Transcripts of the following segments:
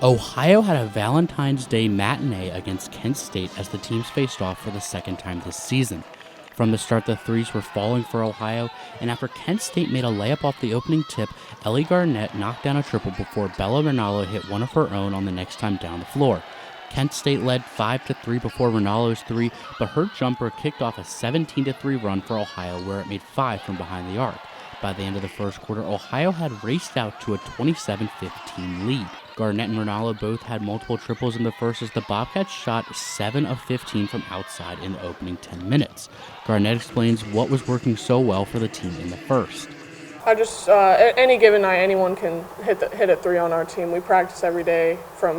Ohio had a Valentine's Day matinee against Kent State as the teams faced off for the second time this season. From the start, the threes were falling for Ohio, and after Kent State made a layup off the opening tip, Elli Garnett knocked down a triple before Bella Rinaldo hit one of her own on the next time down the floor. Kent State led 5-3 before Rinaldo's three, but her jumper kicked off a 17-3 run for Ohio, where it made 5 from behind the arc. By the end of the first quarter, Ohio had raced out to a 27-15 lead. Garnett and Rinaldo both had multiple triples in the first as the Bobcats shot 7 of 15 from outside in the opening 10 minutes. Garnett explains what was working so well for the team in the first. Any given night, anyone can hit a three on our team. We practice every day from,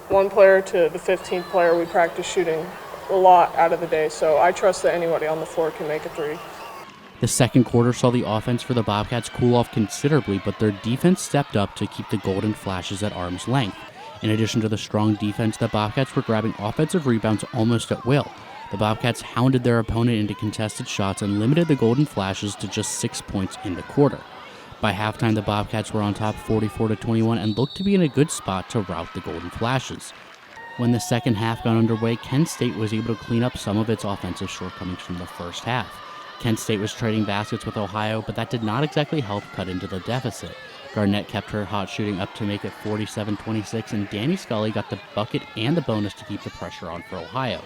one player to the 15th player. We practice shooting a lot out of the day, so I trust that anybody on the floor can make a three. The second quarter saw the offense for the Bobcats cool off considerably, but their defense stepped up to keep the Golden Flashes at arm's length. In addition to the strong defense, the Bobcats were grabbing offensive rebounds almost at will. The Bobcats hounded their opponent into contested shots and limited the Golden Flashes to just 6 points in the quarter. By halftime, the Bobcats were on top 44-21 and looked to be in a good spot to rout the Golden Flashes. When the second half got underway, Kent State was able to clean up some of its offensive shortcomings from the first half. Kent State was trading baskets with Ohio, but that did not exactly help cut into the deficit. Garnett kept her hot shooting up to make it 47-26, and Danny Scully got the bucket and the bonus to keep the pressure on for Ohio.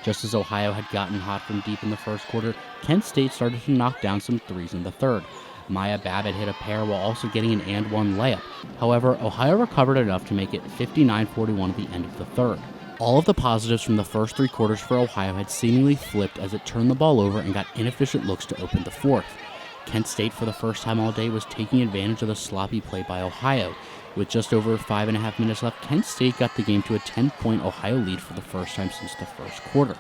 Just as Ohio had gotten hot from deep in the first quarter, Kent State started to knock down some threes in the third. Maya Babbitt hit a pair while also getting an and-one layup. However, Ohio recovered enough to make it 59-41 at the end of the third. All of the positives from the first three quarters for Ohio had seemingly flipped as it turned the ball over and got inefficient looks to open the fourth. Kent State, for the first time all day, was taking advantage of the sloppy play by Ohio. With just over 5.5 minutes left, Kent State got the game to a 10-point Ohio lead for the first time since the first quarter.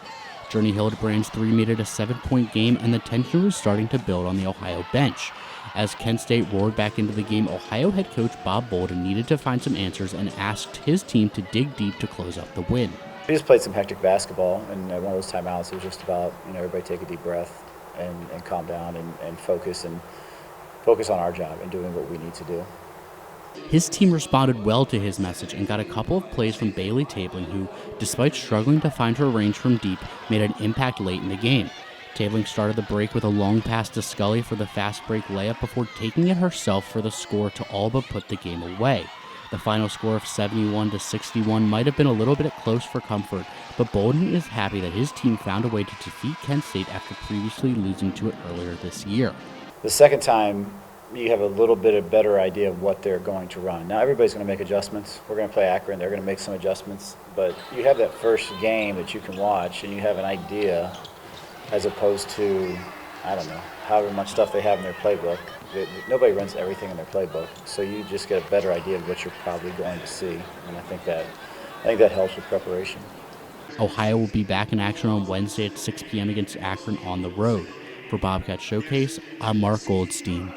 Journey Hildebrand's three made it a 7-point game, and the tension was starting to build on the Ohio bench. As Kent State roared back into the game, Ohio head coach Bob Bolden needed to find some answers and asked his team to dig deep to close out the win. We just played some hectic basketball, and one of those timeouts, it was just about everybody take a deep breath and calm down and focus on our job and doing what we need to do. His team responded well to his message and got a couple of plays from Bailey Tabling, who, despite struggling to find her range from deep, made an impact late in the game. Tabling started the break with a long pass to Scully for the fast break layup before taking it herself for the score to all but put the game away. The final score of 71-61 might have been a little bit close for comfort, but Bolden is happy that his team found a way to defeat Kent State after previously losing to it earlier this year. The second time, you have a little bit of better idea of what they're going to run. Now everybody's going to make adjustments. We're going to play Akron. They're going to make some adjustments. But you have that first game that you can watch, and you have an idea as opposed to, I don't know, however much stuff they have in their playbook. Nobody runs everything in their playbook, so you just get a better idea of what you're probably going to see, and I think that helps with preparation. Ohio will be back in action on Wednesday at 6 p.m. against Akron on the road. For Bobcat Showcase, I'm Marc Goldstein.